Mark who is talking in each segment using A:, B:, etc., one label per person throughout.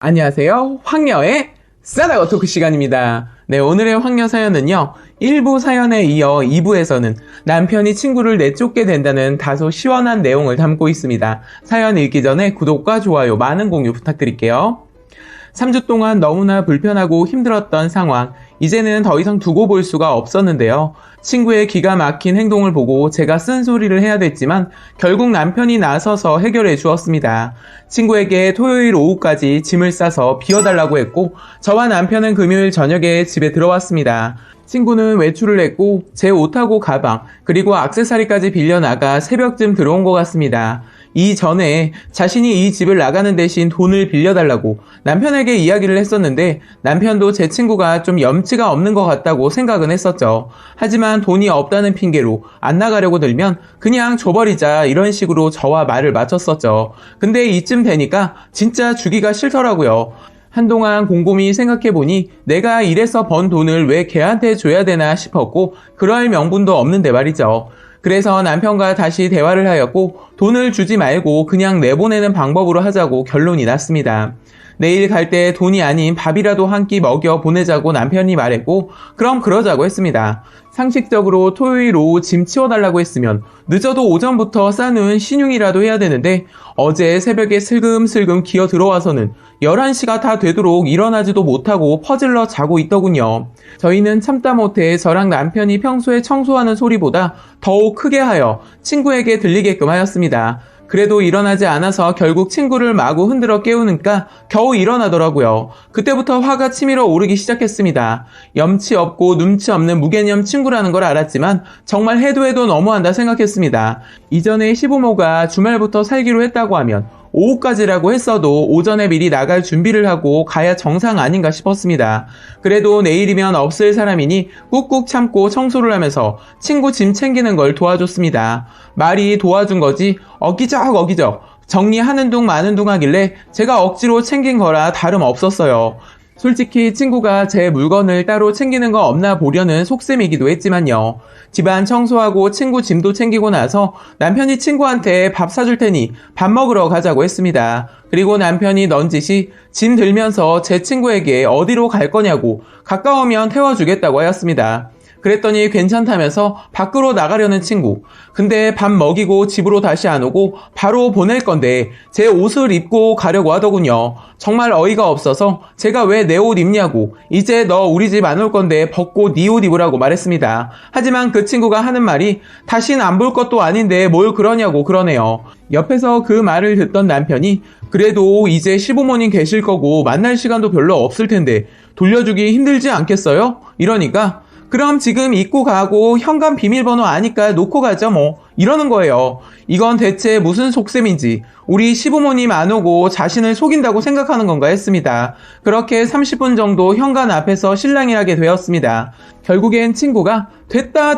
A: 안녕하세요. 황녀의 싸다고 토크 시간입니다. 네, 오늘의 황녀 사연은요. 1부 사연에 이어 2부에서는 남편이 친구를 내쫓게 된다는 다소 시원한 내용을 담고 있습니다. 사연 읽기 전에 구독과 좋아요, 많은 공유 부탁드릴게요. 3주 동안 너무나 불편하고 힘들었던 상황, 이제는 더 이상 두고 볼 수가 없었는데요. 친구의 기가 막힌 행동을 보고 제가 쓴소리를 해야 됐지만 결국 남편이 나서서 해결해 주었습니다. 친구에게 토요일 오후까지 짐을 싸서 비워달라고 했고 저와 남편은 금요일 저녁에 집에 들어왔습니다. 친구는 외출을 했고 제 옷하고 가방 그리고 액세서리까지 빌려나가 새벽쯤 들어온 것 같습니다. 이전에 자신이 이 집을 나가는 대신 돈을 빌려달라고 남편에게 이야기를 했었는데 남편도 제 친구가 좀 염치가 없는 것 같다고 생각은 했었죠. 하지만 돈이 없다는 핑계로 안 나가려고 들면 그냥 줘버리자 이런 식으로 저와 말을 맞췄었죠. 근데 이쯤 되니까 진짜 주기가 싫더라고요. 한동안 곰곰이 생각해보니 내가 일해서 번 돈을 왜 걔한테 줘야 되나 싶었고 그럴 명분도 없는데 말이죠. 그래서 남편과 다시 대화를 하였고 돈을 주지 말고 그냥 내보내는 방법으로 하자고 결론이 났습니다. 내일 갈 때 돈이 아닌 밥이라도 한 끼 먹여 보내자고 남편이 말했고 그럼 그러자고 했습니다. 상식적으로 토요일 오후 짐 치워달라고 했으면 늦어도 오전부터 싸놓은 신용이라도 해야 되는데 어제 새벽에 슬금슬금 기어 들어와서는 11시가 다 되도록 일어나지도 못하고 퍼질러 자고 있더군요. 저희는 참다 못해 저랑 남편이 평소에 청소하는 소리보다 더욱 크게 하여 친구에게 들리게끔 하였습니다. 그래도 일어나지 않아서 결국 친구를 마구 흔들어 깨우니까 겨우 일어나더라고요. 그때부터 화가 치밀어 오르기 시작했습니다. 염치 없고 눈치 없는 무개념 친구라는 걸 알았지만 정말 해도 너무한다 생각했습니다. 이전에 시부모가 주말부터 살기로 했다고 하면 오후까지라고 했어도 오전에 미리 나갈 준비를 하고 가야 정상 아닌가 싶었습니다. 그래도 내일이면 없을 사람이니 꾹꾹 참고 청소를 하면서 친구 짐 챙기는 걸 도와줬습니다. 말이 도와준 거지 어기적 정리하는 둥 마는 둥 하길래 제가 억지로 챙긴 거라 다름없었어요. 솔직히 친구가 제 물건을 따로 챙기는 거 없나 보려는 속셈이기도 했지만요. 집안 청소하고 친구 짐도 챙기고 나서 남편이 친구한테 밥 사줄 테니 밥 먹으러 가자고 했습니다. 그리고 남편이 넌지시 짐 들면서 제 친구에게 어디로 갈 거냐고 가까우면 태워주겠다고 하였습니다. 그랬더니 괜찮다면서 밖으로 나가려는 친구. 근데 밥 먹이고 집으로 다시 안 오고 바로 보낼 건데 제 옷을 입고 가려고 하더군요. 정말 어이가 없어서 제가 왜 내 옷 입냐고 이제 너 우리 집 안 올 건데 벗고 네 옷 입으라고 말했습니다. 하지만 그 친구가 하는 말이 다신 안 볼 것도 아닌데 뭘 그러냐고 그러네요. 옆에서 그 말을 듣던 남편이 그래도 이제 시부모님 계실 거고 만날 시간도 별로 없을 텐데 돌려주기 힘들지 않겠어요? 이러니까 그럼 지금 입고 가고 현관 비밀번호 아니까 놓고 가죠 뭐 이러는 거예요. 이건 대체 무슨 속셈인지 우리 시부모님 안 오고 자신을 속인다고 생각하는 건가 했습니다. 그렇게 30분 정도 현관 앞에서 실랑이하게 되었습니다. 결국엔 친구가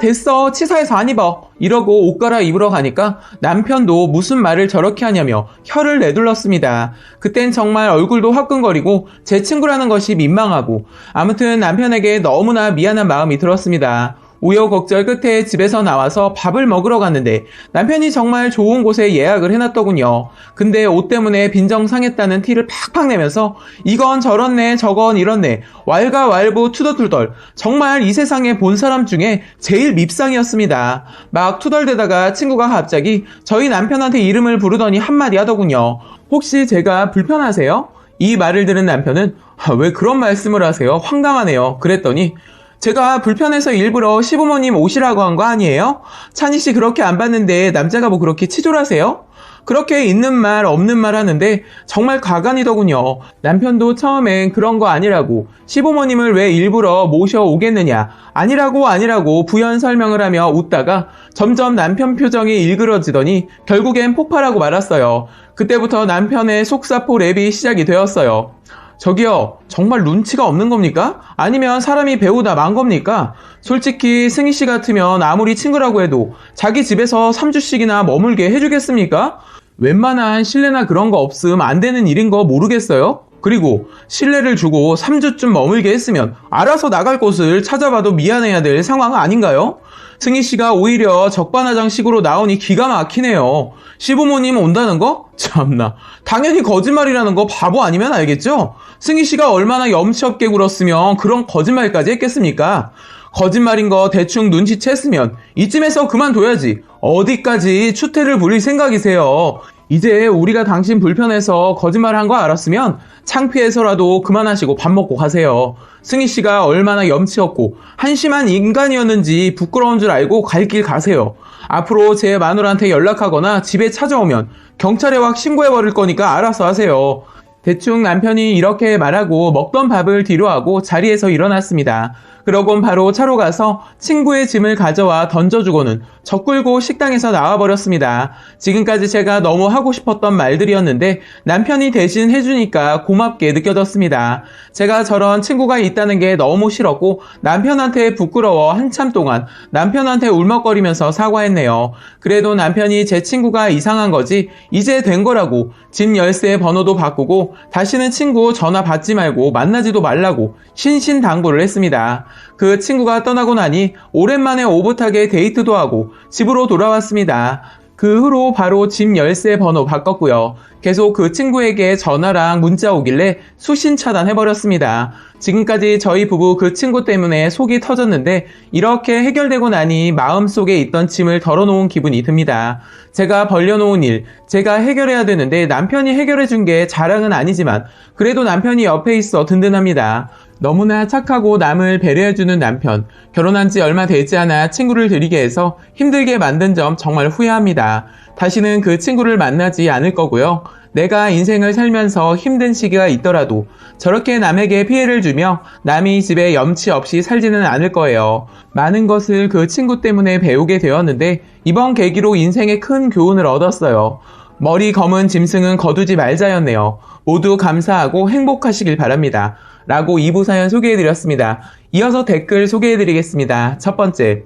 A: 됐어 치사해서 안 입어 이러고 옷 갈아입으러 가니까 남편도 무슨 말을 저렇게 하냐며 혀를 내둘렀습니다. 그땐 정말 얼굴도 화끈거리고 제 친구라는 것이 민망하고 아무튼 남편에게 너무나 미안한 마음이 들었습니다. 우여곡절 끝에 집에서 나와서 밥을 먹으러 갔는데 남편이 정말 좋은 곳에 예약을 해놨더군요. 근데 옷 때문에 빈정상했다는 티를 팍팍 내면서 이건 저렇네 저건 이렇네 왈가왈부 투덜투덜 정말 이 세상에 본 사람 중에 제일 밉상이었습니다. 막 투덜대다가 친구가 갑자기 저희 남편한테 이름을 부르더니 한마디 하더군요. 혹시 제가 불편하세요? 이 말을 들은 남편은 왜 그런 말씀을 하세요? 황당하네요. 그랬더니 제가 불편해서 일부러 시부모님 오시라고 한 거 아니에요? 찬희 씨 그렇게 안 봤는데 남자가 뭐 그렇게 치졸하세요? 그렇게 있는 말 없는 말 하는데 정말 가관이더군요. 남편도 처음엔 그런 거 아니라고 시부모님을 왜 일부러 모셔오겠느냐 아니라고 부연 설명을 하며 웃다가 점점 남편 표정이 일그러지더니 결국엔 폭발하고 말았어요. 그때부터 남편의 속사포 랩이 시작이 되었어요. 저기요, 정말 눈치가 없는 겁니까? 아니면 사람이 배우다 만 겁니까? 솔직히 승희 씨 같으면 아무리 친구라고 해도 자기 집에서 3주씩이나 머물게 해주겠습니까? 웬만한 신뢰나 그런 거 없음 안 되는 일인 거 모르겠어요? 그리고 신뢰를 주고 3주쯤 머물게 했으면 알아서 나갈 곳을 찾아봐도 미안해야 될 상황 아닌가요? 승희 씨가 오히려 적반하장식으로 나오니 기가 막히네요. 시부모님 온다는 거? 참나. 당연히 거짓말이라는 거 바보 아니면 알겠죠? 승희 씨가 얼마나 염치 없게 굴었으면 그런 거짓말까지 했겠습니까? 거짓말인 거 대충 눈치챘으면 이쯤에서 그만둬야지. 어디까지 추태를 부릴 생각이세요? 이제 우리가 당신 불편해서 거짓말한 거 알았으면 창피해서라도 그만하시고 밥 먹고 가세요. 승희 씨가 얼마나 염치 없고 한심한 인간이었는지 부끄러운 줄 알고 갈 길 가세요. 앞으로 제 마누라한테 연락하거나 집에 찾아오면 경찰에 확 신고해버릴 거니까 알아서 하세요. 대충 남편이 이렇게 말하고 먹던 밥을 뒤로하고 자리에서 일어났습니다. 그러곤 바로 차로 가서 친구의 짐을 가져와 던져주고는 저 끌고 식당에서 나와버렸습니다. 지금까지 제가 너무 하고 싶었던 말들이었는데 남편이 대신 해주니까 고맙게 느껴졌습니다. 제가 저런 친구가 있다는 게 너무 싫었고 남편한테 부끄러워 한참 동안 남편한테 울먹거리면서 사과했네요. 그래도 남편이 제 친구가 이상한 거지 이제 된 거라고 집 열쇠 번호도 바꾸고 다시는 친구 전화 받지 말고 만나지도 말라고 신신당부를 했습니다. 그 친구가 떠나고 나니 오랜만에 오붓하게 데이트도 하고 집으로 돌아왔습니다. 그 후로 바로 집 열쇠 번호 바꿨고요. 계속 그 친구에게 전화랑 문자 오길래 수신 차단해버렸습니다. 지금까지 저희 부부 그 친구 때문에 속이 터졌는데 이렇게 해결되고 나니 마음속에 있던 짐을 덜어놓은 기분이 듭니다. 제가 벌려놓은 일, 제가 해결해야 되는데 남편이 해결해준 게 자랑은 아니지만 그래도 남편이 옆에 있어 든든합니다. 너무나 착하고 남을 배려해주는 남편, 결혼한 지 얼마 되지 않아 친구를 들이게 해서 힘들게 만든 점 정말 후회합니다. 다시는 그 친구를 만나지 않을 거고요. 내가 인생을 살면서 힘든 시기가 있더라도 저렇게 남에게 피해를 주며 남이 집에 염치 없이 살지는 않을 거예요. 많은 것을 그 친구 때문에 배우게 되었는데 이번 계기로 인생에 큰 교훈을 얻었어요. 머리 검은 짐승은 거두지 말자였네요. 모두 감사하고 행복하시길 바랍니다. 라고 2부 사연 소개해드렸습니다. 이어서 댓글 소개해드리겠습니다. 첫 번째,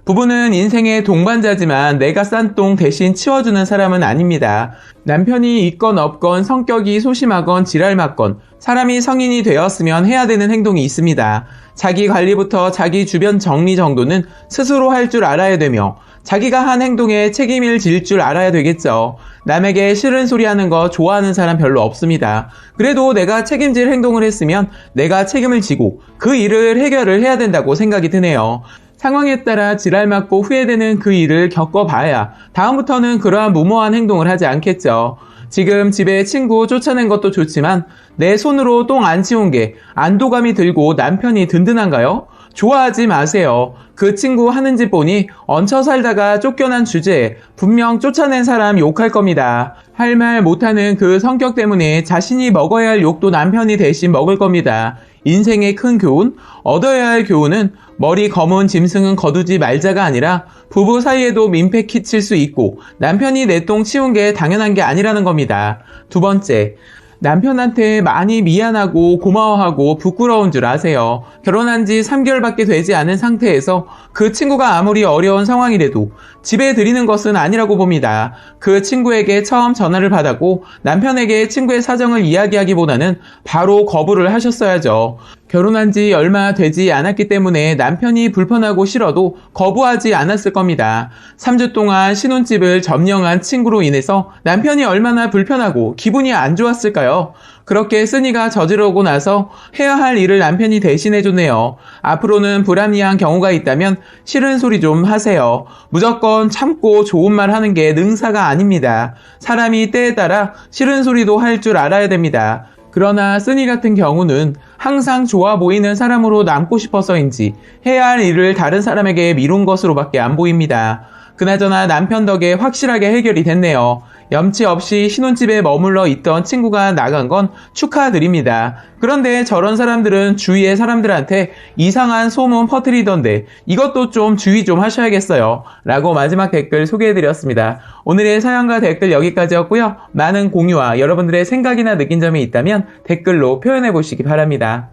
A: 부부는 인생의 동반자지만 내가 싼 똥 대신 치워주는 사람은 아닙니다. 남편이 있건 없건 성격이 소심하건 지랄맞건 사람이 성인이 되었으면 해야 되는 행동이 있습니다. 자기 관리부터 자기 주변 정리 정도는 스스로 할 줄 알아야 되며 자기가 한 행동에 책임을 질 줄 알아야 되겠죠. 남에게 싫은 소리 하는 거 좋아하는 사람 별로 없습니다. 그래도 내가 책임질 행동을 했으면 내가 책임을 지고 그 일을 해결을 해야 된다고 생각이 드네요. 상황에 따라 지랄맞고 후회되는 그 일을 겪어봐야 다음부터는 그러한 무모한 행동을 하지 않겠죠. 지금 집에 친구 쫓아낸 것도 좋지만 내 손으로 똥 안 치운 게 안도감이 들고 남편이 든든한가요? 좋아하지 마세요. 그 친구 하는 짓 보니 얹혀 살다가 쫓겨난 주제에 분명 쫓아낸 사람 욕할 겁니다. 할 말 못하는 그 성격 때문에 자신이 먹어야 할 욕도 남편이 대신 먹을 겁니다. 인생의 큰 교훈, 얻어야 할 교훈은 머리 검은 짐승은 거두지 말자가 아니라 부부 사이에도 민폐 끼칠 수 있고 남편이 내 똥 치운 게 당연한 게 아니라는 겁니다. 두 번째, 남편한테 많이 미안하고 고마워하고 부끄러운 줄 아세요. 결혼한 지 3개월밖에 되지 않은 상태에서 그 친구가 아무리 어려운 상황이라도 집에 들이는 것은 아니라고 봅니다. 그 친구에게 처음 전화를 받았고 남편에게 친구의 사정을 이야기하기보다는 바로 거부를 하셨어야죠. 결혼한 지 얼마 되지 않았기 때문에 남편이 불편하고 싫어도 거부하지 않았을 겁니다. 3주 동안 신혼집을 점령한 친구로 인해서 남편이 얼마나 불편하고 기분이 안 좋았을까요? 그렇게 쓰니가 저지르고 나서 해야 할 일을 남편이 대신해줬네요. 앞으로는 불합리한 경우가 있다면 싫은 소리 좀 하세요. 무조건 참고 좋은 말 하는 게 능사가 아닙니다. 사람이 때에 따라 싫은 소리도 할 줄 알아야 됩니다. 그러나 쓰니 같은 경우는 항상 좋아 보이는 사람으로 남고 싶어서인지 해야 할 일을 다른 사람에게 미룬 것으로밖에 안 보입니다. 그나저나 남편 덕에 확실하게 해결이 됐네요. 염치 없이 신혼집에 머물러 있던 친구가 나간 건 축하드립니다. 그런데 저런 사람들은 주위의 사람들한테 이상한 소문 퍼뜨리던데 이것도 좀 주의 좀 하셔야겠어요. 라고 마지막 댓글 소개해드렸습니다. 오늘의 사연과 댓글 여기까지였고요. 많은 공유와 여러분들의 생각이나 느낀 점이 있다면 댓글로 표현해보시기 바랍니다.